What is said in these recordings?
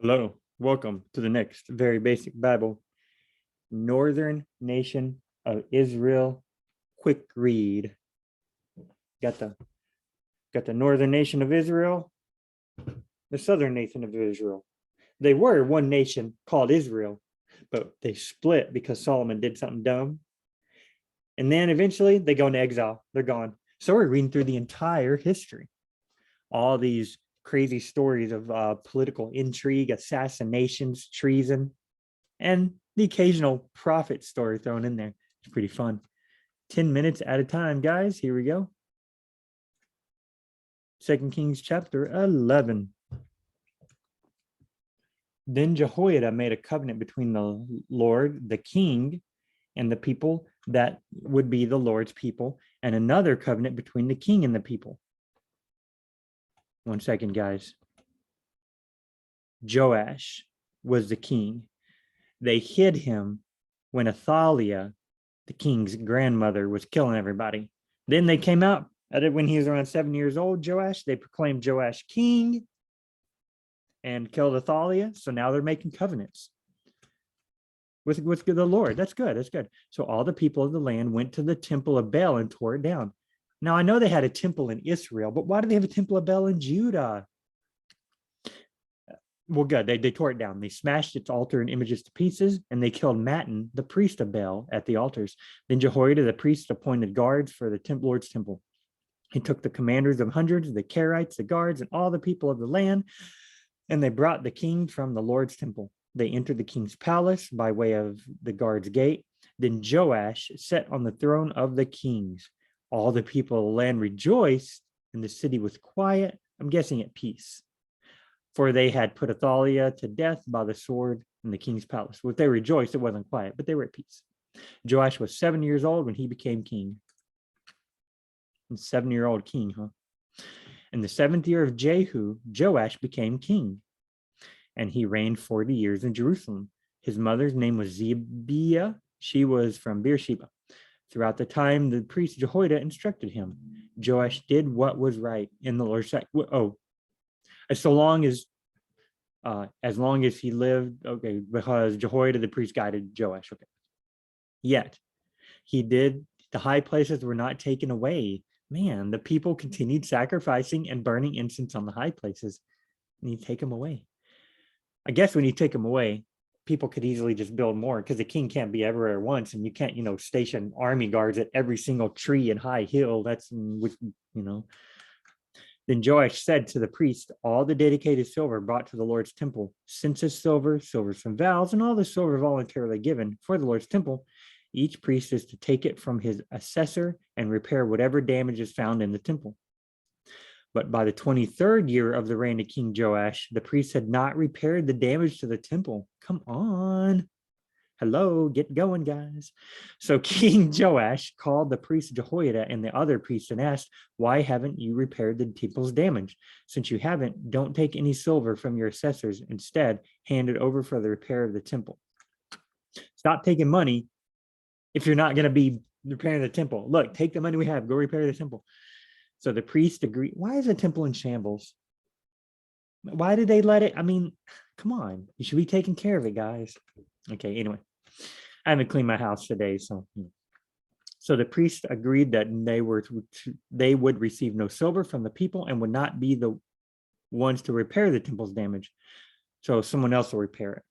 Hello, welcome to the next very basic Bible. Northern nation of Israel. Quick read. Got the northern nation of Israel, the southern nation of Israel. They were one nation called Israel, but they split because Solomon did something dumb. And then eventually they go into exile. They're gone. So we're reading through the entire history. All these crazy stories of political intrigue, assassinations, treason, and the occasional prophet story thrown in there. It's pretty fun. 10 minutes at a time, guys. Here we go. 2 Kings chapter 11. Then Jehoiada made a covenant between the Lord, the king, and the people that would be the Lord's people, and another covenant between the king and the people. 1 second, guys. Joash was the king. They hid him when Athaliah, the king's grandmother, was killing everybody. Then they came out at it when he was around 7 years old, Joash. They proclaimed Joash king and killed Athaliah. So now they're making covenants with the Lord. That's good. That's good. So all the people of the land went to the temple of Baal and tore it down. Now, I know they had a temple in Israel, but why do they have a temple of Baal in Judah? Well, good. They tore it down. They smashed its altar and images to pieces, and they killed Mattan, the priest of Baal, at the altars. Then Jehoiada, the priest, appointed guards for the Lord's temple. He took the commanders of hundreds, the Karites, the guards, and all the people of the land, and they brought the king from the Lord's temple. They entered the king's palace by way of the guard's gate. Then Joash sat on the throne of the kings. All the people of the land rejoiced, and the city was quiet, I'm guessing at peace. For they had put Athaliah to death by the sword in the king's palace. Well, if they rejoiced, it wasn't quiet, but they were at peace. Joash was 7 years old when he became king. 7-year-old king, huh? In the 7th year of Jehu, Joash became king, and he reigned 40 years in Jerusalem. His mother's name was Zebiah. She was from Beersheba. Throughout the time, the priest Jehoiada instructed him. Joash did what was right in the Lord's sight. As long as he lived, okay, because Jehoiada the priest guided Joash, okay. Yet the high places were not taken away. Man, the people continued sacrificing and burning incense on the high places, and you take them away. I guess when you take them away, people could easily just build more, because the king can't be everywhere at once, and you can't, station army guards at every single tree and high hill. Then Joash said to the priest, all the dedicated silver brought to the Lord's temple, census silver, silver from vows, and all the silver voluntarily given for the Lord's temple, each priest is to take it from his assessor and repair whatever damage is found in the temple. But by the 23rd year of the reign of King Joash, the priests had not repaired the damage to the temple. Come on. Hello, get going, guys. So King Joash called the priest Jehoiada and the other priests and asked, why haven't you repaired the temple's damage? Since you haven't, don't take any silver from your assessors. Instead, hand it over for the repair of the temple. Stop taking money if you're not going to be repairing the temple. Look, take the money we have, go repair the temple. So the priest agreed. Why is the temple in shambles? Why did they let it? I mean, come on. You should be taking care of it, guys. Okay, anyway. I haven't cleaned my house today, so the priest agreed that they would receive no silver from the people and would not be the ones to repair the temple's damage. So someone else will repair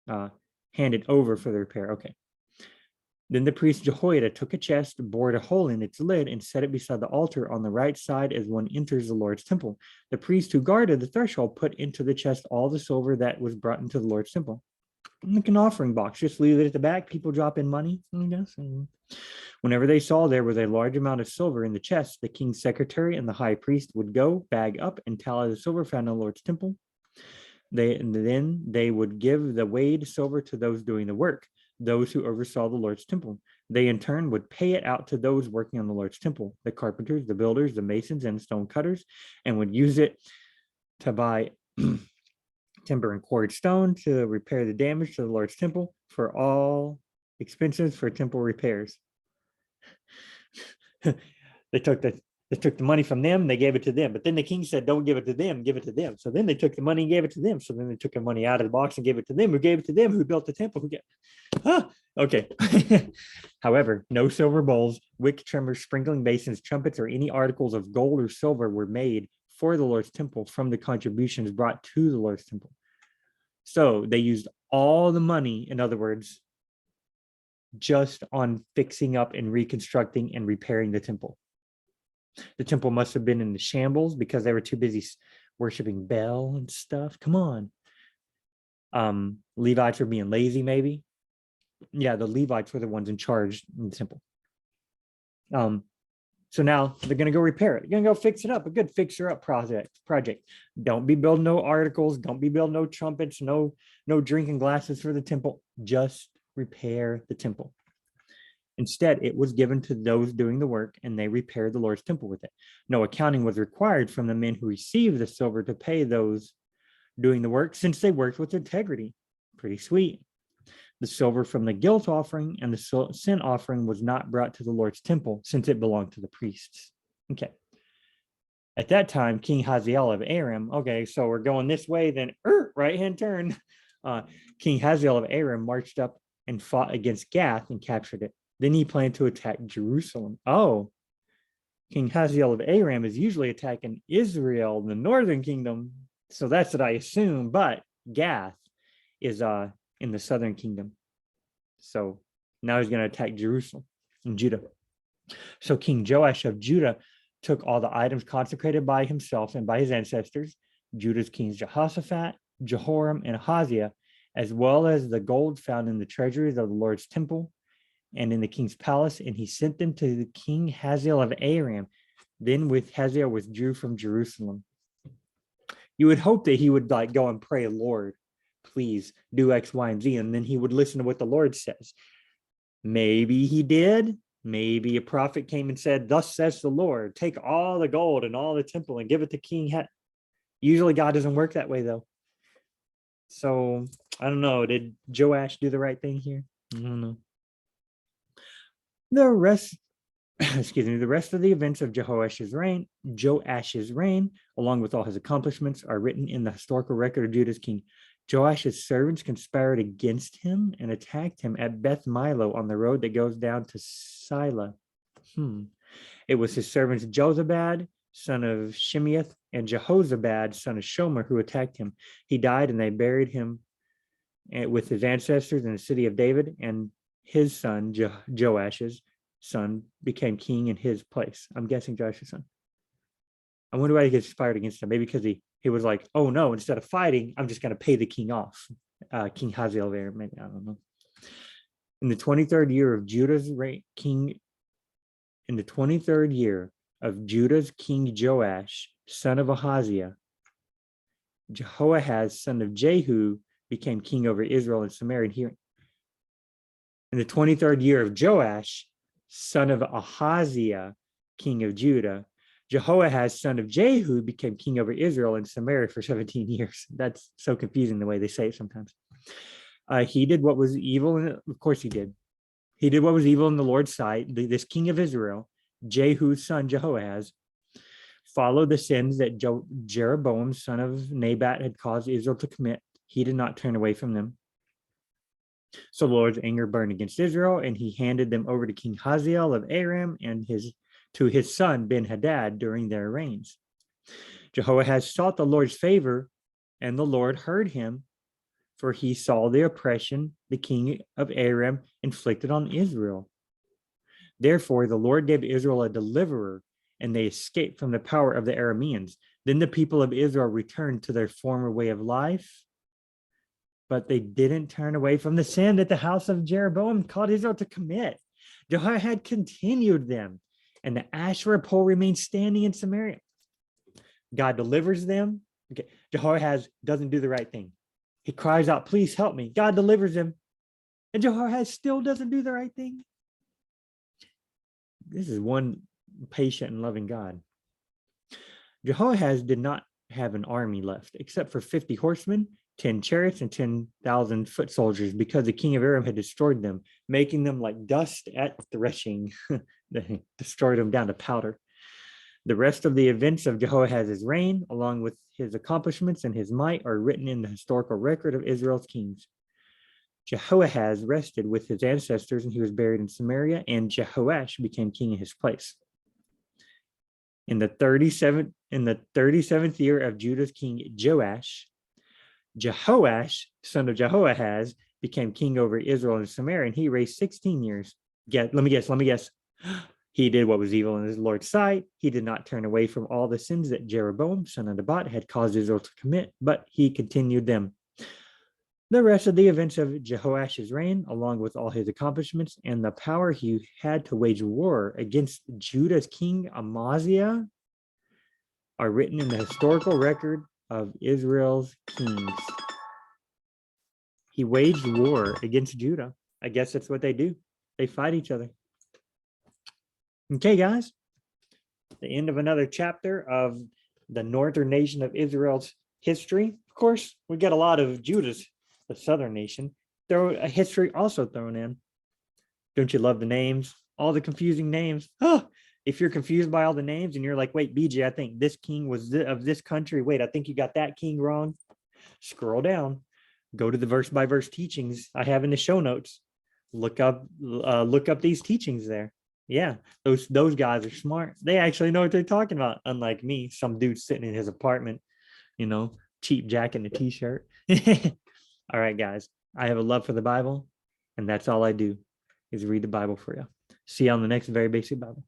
it. Hand it over for the repair. Okay. Then the priest Jehoiada took a chest, bored a hole in its lid, and set it beside the altar on the right side as one enters the Lord's temple. The priest who guarded the threshold put into the chest all the silver that was brought into the Lord's temple. Like an offering box, just leave it at the back. People drop in money, I guess. Whenever they saw there was a large amount of silver in the chest, the king's secretary and the high priest would go, bag up, and tally the silver found in the Lord's temple. Then they would give the weighed silver to those doing the work, those who oversaw the Lord's temple. They in turn would pay it out to those working on the Lord's temple, the carpenters, the builders, the masons, and stone cutters, and would use it to buy timber and quarried stone to repair the damage to the Lord's temple for all expenses for temple repairs. They took They took the money from them, they gave it to them. But then the king said, don't give it to them, give it to them. So then they took the money and gave it to them. So then they took the money out of the box and gave it to them, who gave it to them, who built the temple, who get okay. However, no silver bowls, wick trimmers, sprinkling basins, trumpets, or any articles of gold or silver were made for the Lord's temple from the contributions brought to the Lord's temple. So they used all the money, in other words, just on fixing up and reconstructing and repairing the temple. The temple must have been in the shambles because they were too busy worshiping Baal and stuff. Come on. Levites were being lazy, maybe. Yeah, the Levites were the ones in charge in the temple. So now they're going to go repair it. They're going to go fix it up. A good fixer-up project. Don't be building no articles. Don't be building no trumpets. No drinking glasses for the temple. Just repair the temple. Instead, it was given to those doing the work, and they repaired the Lord's temple with it. No accounting was required from the men who received the silver to pay those doing the work, since they worked with integrity. Pretty sweet. The silver from the guilt offering and the sin offering was not brought to the Lord's temple, since it belonged to the priests. Okay. At that time, King Hazael of Aram, okay, so we're going this way, then right-hand turn. King Hazael of Aram marched up and fought against Gath and captured it. Then he planned to attack Jerusalem. Oh, King Hazael of Aram is usually attacking Israel, the northern kingdom. So that's what I assume. But Gath is in the southern kingdom. So now he's going to attack Jerusalem and Judah. So King Joash of Judah took all the items consecrated by himself and by his ancestors, Judah's kings Jehoshaphat, Jehoram, and Ahaziah, as well as the gold found in the treasuries of the Lord's temple and in the king's palace, and he sent them to the king Hazael of Aram. Then with Hazael withdrew from Jerusalem. You would hope that he would like go and pray, Lord, please do X, Y, and Z, and then he would listen to what the Lord says. Maybe he did. Maybe a prophet came and said, thus says the Lord, take all the gold and all the temple and give it to King. Usually God doesn't work that way, though. So I don't know. Did Joash do the right thing here? I don't know. The rest of the events of Joash's reign, along with all his accomplishments, are written in the historical record of Judah's king. Joash's servants conspired against him and attacked him at Beth Milo on the road that goes down to Sila. It was his servants Jozabad, son of Shimeath, and Jehozabad, son of Shomer, who attacked him. He died, and they buried him with his ancestors in the city of David, and his son, Joash's son, became king in his place. I'm guessing Joash's son. I wonder why he gets fired against him. Maybe because he was like, oh no, instead of fighting, I'm just going to pay the king off. King Hazael there, maybe, I don't know. In the 23rd year of Judah's king Joash, son of Ahaziah, Jehoahaz, son of Jehu, became king over Israel and Samaria. Here, in the 23rd year of Joash, son of Ahaziah, king of Judah, Jehoahaz, son of Jehu, became king over Israel and Samaria for 17 years. That's so confusing the way they say it sometimes. He did what was evil, and of course he did. He did what was evil in the Lord's sight. This king of Israel, Jehu's son Jehoahaz, followed the sins that Jeroboam, son of Nebat, had caused Israel to commit. He did not turn away from them. So the Lord's anger burned against Israel, and he handed them over to King Hazael of Aram and to his son Ben-Hadad during their reigns. Jehoahaz sought the Lord's favor, and the Lord heard him, for he saw the oppression the king of Aram inflicted on Israel. Therefore, the Lord gave Israel a deliverer, and they escaped from the power of the Arameans. Then the people of Israel returned to their former way of life, but they didn't turn away from the sin that the house of Jeroboam caused Israel to commit. Jehoahaz continued them, and the Asherah pole remained standing in Samaria. God delivers them. Okay. Jehoahaz doesn't do the right thing. He cries out, please help me. God delivers him, and Jehoahaz still doesn't do the right thing. This is one patient and loving God. Jehoahaz did not have an army left, except for 50 horsemen, 10 chariots, and 10,000 foot soldiers, because the king of Aram had destroyed them, making them like dust at threshing. They destroyed them down to powder. The rest of the events of Jehoahaz's reign, along with his accomplishments and his might, are written in the historical record of Israel's kings. Jehoahaz rested with his ancestors, and he was buried in Samaria, and Jehoash became king in his place. In the 37th year of Judah's king Joash, Jehoash, son of Jehoahaz, became king over Israel and Samaria, and he reigned 16 years. Let me guess. He did what was evil in his Lord's sight. He did not turn away from all the sins that Jeroboam, son of Nebat, had caused Israel to commit, but he continued them. The rest of the events of Jehoash's reign, along with all his accomplishments and the power he had to wage war against Judah's king Amaziah, are written in the historical record of Israel's kings. He waged war against Judah. I guess that's what they do. They fight each other. Okay, guys. The end of another chapter of the northern nation of Israel's history. Of course, we got a lot of Judah's, the southern nation. There a history also thrown in. Don't you love the names? All the confusing names. Oh, if you're confused by all the names and you're like, wait, BJ, I think this king was of this country. Wait, I think you got that king wrong. Scroll down. Go to the verse by verse teachings I have in the show notes. Look up these teachings there. Yeah, those guys are smart. They actually know what they're talking about. Unlike me, some dude sitting in his apartment, cheap jacket and a t-shirt. All right, guys. I have a love for the Bible, and that's all I do is read the Bible for you. See you on the next Very Basic Bible.